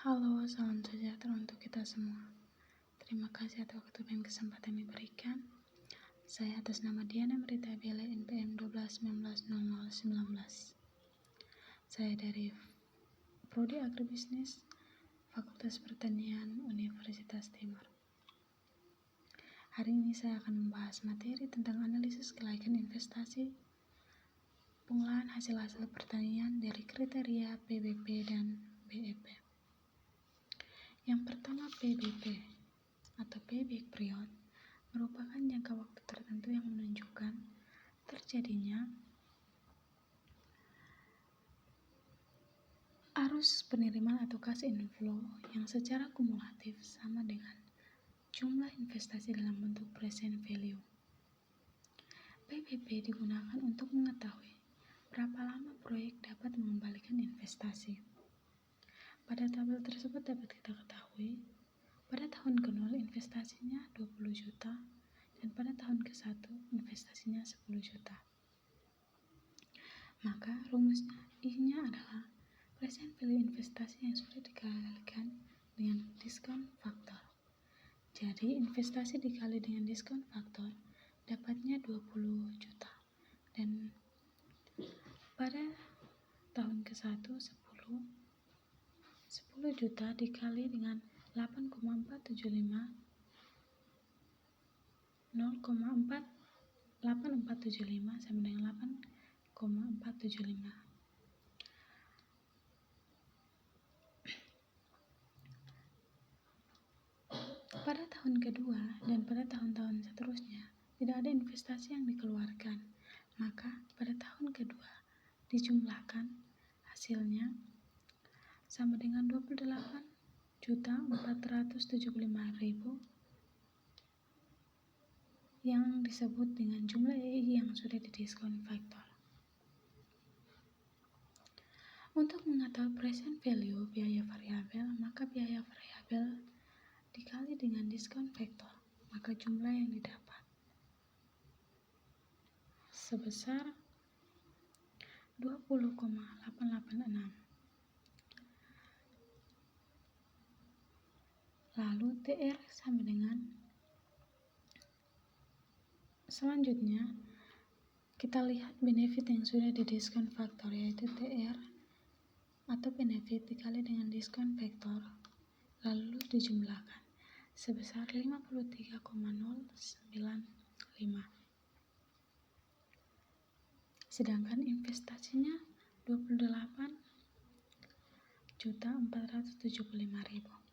Halo, salam sejahtera untuk kita semua. Terima kasih atas waktu dan kesempatan yang diberikan. Saya atas nama Diana Merita Bella NPM 12190019. Saya dari Prodi Agribisnis, Fakultas Pertanian, Universitas Timur. Hari ini saya akan membahas materi tentang analisis kelayakan investasi, pengolahan hasil-hasil pertanian dari kriteria PBP dan BEP. Yang pertama, PBP atau payback period merupakan jangka waktu tertentu yang menunjukkan terjadinya arus penerimaan atau cash inflow yang secara kumulatif sama dengan jumlah investasi dalam bentuk present value. PBP digunakan untuk mengetahui berapa lama proyek dapat mengembalikan investasi. Pada tabel tersebut dapat kita ketahui, pada tahun ke-0 investasinya 20 juta dan pada tahun ke-1 investasinya 10 juta. Maka rumusnya I-nya adalah present value investasi yang sudah dikalikan dengan diskon faktor. Jadi investasi dikali dengan diskon faktor dapatnya 20 juta. Dan pada tahun ke-1 10 juta dikali dengan 8,475 sama dengan 8,475. Pada tahun kedua dan pada tahun-tahun seterusnya tidak ada investasi yang dikeluarkan, maka pada tahun kedua dijumlahkan hasilnya sama dengan 28.475.000 yang disebut dengan jumlah EI yang sudah didiskon faktor. Untuk mengetahui present value biaya variabel, maka biaya variabel dikali dengan diskon faktor, maka jumlah yang didapat sebesar 20,886. Lalu TR sama dengan, selanjutnya kita lihat benefit yang sudah didiskon faktor, yaitu TR atau benefit dikali dengan diskon faktor lalu dijumlahkan sebesar 53,095. Sedangkan investasinya 28.475.000.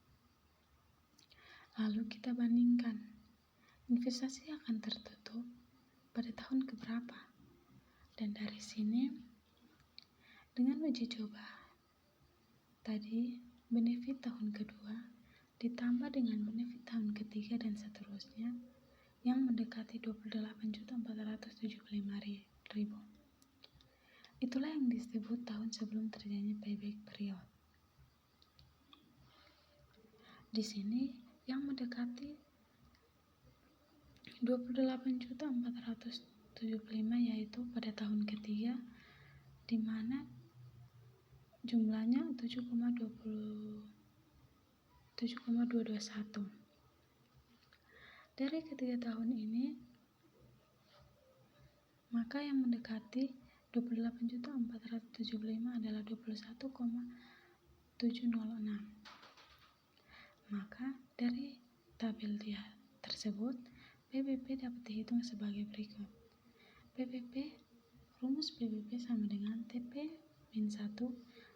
Lalu kita bandingkan, investasi akan tertutup pada tahun keberapa. Dan dari sini, dengan uji coba, tadi benefit tahun kedua ditambah dengan benefit tahun ketiga dan seterusnya yang mendekati 28.475.000. Itulah yang disebut tahun sebelum terjadinya payback period. Di sini yang mendekati 28.475 yaitu pada tahun ketiga, di mana jumlahnya 7,221. Dari ketiga tahun ini, maka yang mendekati 28.475 adalah 21,706. Maka dari tabel dia tersebut, PBP dapat dihitung sebagai berikut. Rumus PBP sama dengan TP min 1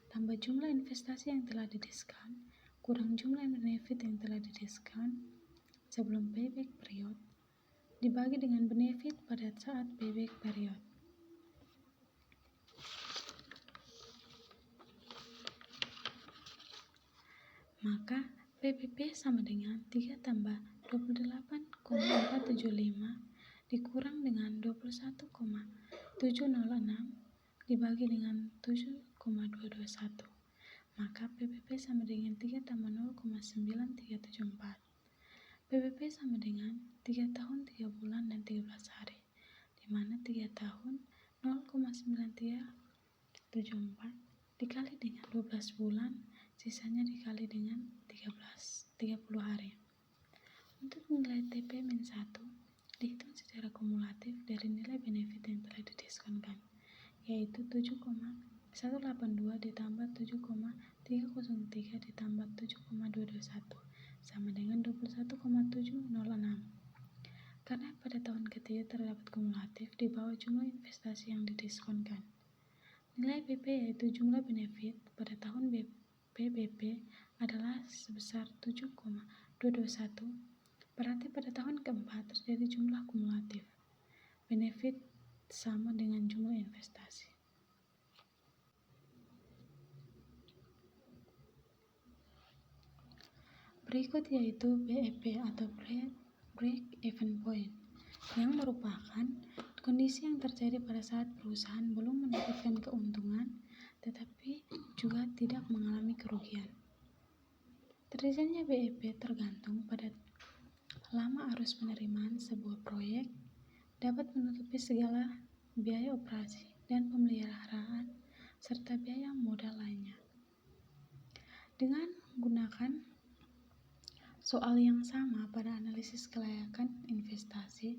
tambah jumlah investasi yang telah didiskon kurang jumlah benefit yang telah didiskon sebelum payback period dibagi dengan benefit pada saat payback period. Maka PBP sama dengan 3 tambah 28,475 dikurang dengan 21,706 dibagi dengan 7,221. Maka PBP sama dengan 3 tambah 0,9374. PBP sama dengan 3 tahun 3 bulan dan 13 hari, di mana 3 tahun 0,9374 dikali dengan 12 bulan sisanya dikali dengan 30 hari. Untuk nilai TP-1 dihitung secara kumulatif dari nilai benefit yang telah didiskonkan, yaitu 7,182 ditambah 7,303 ditambah 7,221 sama dengan 21,706. Karena pada tahun ketiga terdapat kumulatif di bawah jumlah investasi yang didiskonkan. Nilai BP yaitu jumlah benefit pada tahun PBP adalah sebesar 7,221, berarti pada tahun keempat terjadi jumlah kumulatif. Benefit sama dengan jumlah investasi. Berikut yaitu BEP atau Break-Even Point, yang merupakan kondisi yang terjadi pada saat perusahaan belum mendapatkan keuntungan tetapi juga tidak mengalami kerugian. Terjadinya BEP tergantung pada lama arus penerimaan sebuah proyek, dapat menutupi segala biaya operasi dan pemeliharaan serta biaya modal lainnya. Dengan menggunakan soal yang sama pada analisis kelayakan investasi,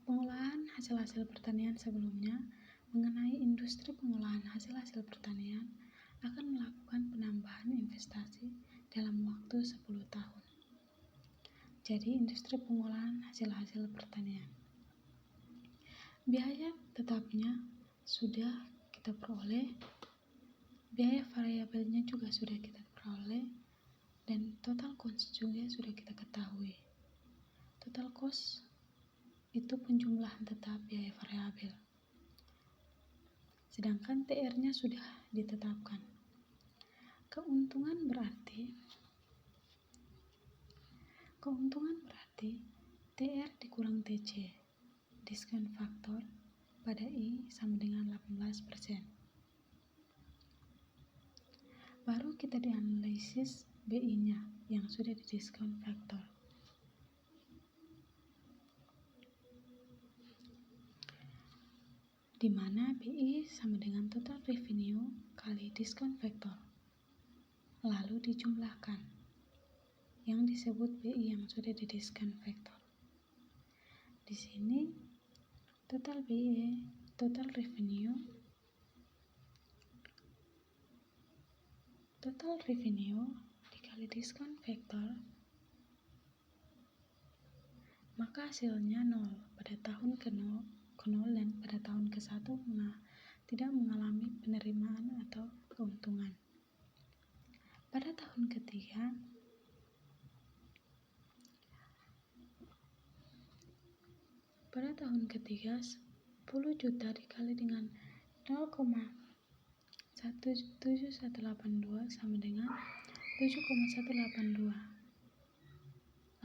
pengolahan hasil-hasil pertanian sebelumnya mengenai industri pengolahan hasil-hasil pertanian akan melakukan penambahan investasi dalam waktu 10 tahun. Jadi, industri pengolahan hasil-hasil pertanian. Biaya tetapnya sudah kita peroleh, biaya variabelnya juga sudah kita peroleh, dan total cost juga sudah kita ketahui. Total cost itu penjumlahan tetap biaya variabel. Sedangkan TR-nya sudah ditetapkan. Keuntungan berarti TR dikurang TC, diskon faktor pada I sama dengan 18%. Baru kita dianalisis BI-nya yang sudah didiskon faktor. Di mana BI sama dengan total revenue kali diskon faktor. Lalu dijumlahkan yang disebut BI yang sudah didiskon faktor. Di sini total BI, total revenue dikali diskon faktor, maka hasilnya 0 pada tahun ke-0 dan pada tahun ke-1 tidak mengalami penerimaan atau keuntungan. Pada tahun ketiga, pada tahun ketiga 10 juta dikali dengan 0,17182 sama dengan 7,182.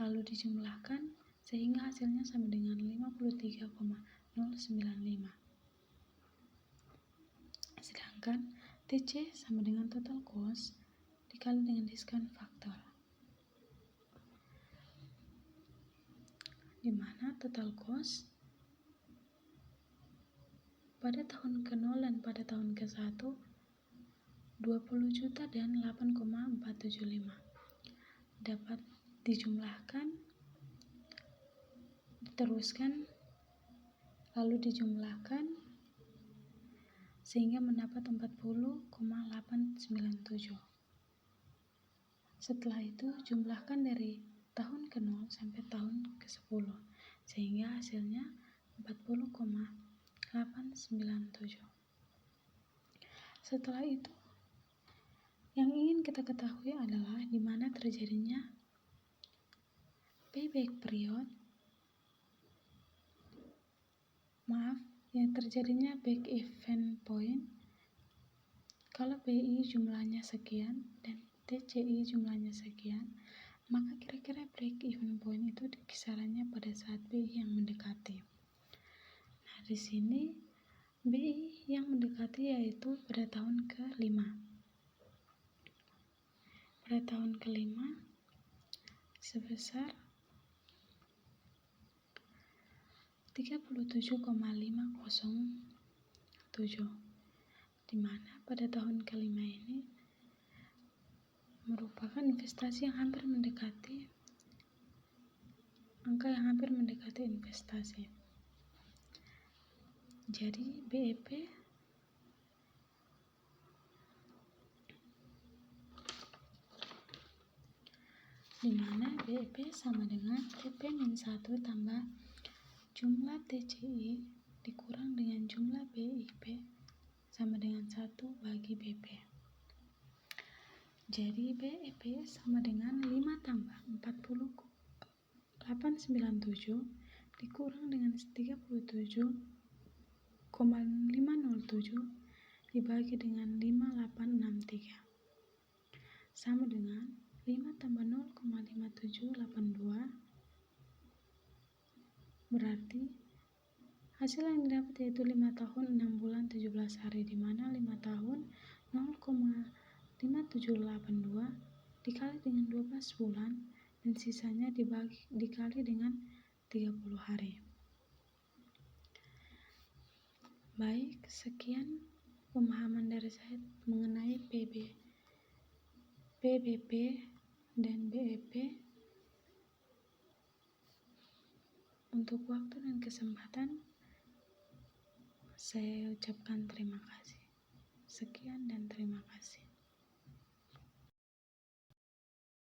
Lalu dijumlahkan sehingga hasilnya sama dengan 53,095. Sedangkan TC sama dengan total cost dikali dengan diskon faktor, di mana total cost pada tahun ke-0 dan pada tahun ke-1 20 juta dan 8,475 dapat dijumlahkan, diteruskan, lalu dijumlahkan sehingga mendapat 40,897. Setelah itu jumlahkan dari tahun ke-0 sampai tahun ke-10 sehingga hasilnya 40,897. Setelah itu yang ingin kita ketahui adalah di mana terjadinya payback period, yang terjadinya break even point. Kalau BI jumlahnya sekian dan TCI jumlahnya sekian, maka kira-kira break even point itu kisarannya pada saat BI yang mendekati. Nah, di sini BI yang mendekati yaitu pada tahun ke-5. Pada tahun ke-5 sebesar 37,507. di mana pada tahun kelima ini merupakan investasi yang hampir mendekati angka yang hampir mendekati investasi. Jadi BEP di mana BEP sama dengan TP-1 tambah jumlah TCI dikurang dengan jumlah BIP sama dengan 1 bagi BP. Jadi BEP sama dengan 5 tambah 40,897 dikurang dengan 37,507 dibagi dengan 5863 sama dengan 5 tambah 0,5782, berarti hasil yang didapat yaitu 5 tahun 6 bulan 17 hari, di mana 5 tahun 0,5782 dikali dengan 12 bulan dan sisanya dikali dengan 30 hari. Baik, sekian pemahaman dari saya mengenai PBP dan BEP. Untuk waktu dan kesempatan, saya ucapkan terima kasih. Sekian dan terima kasih.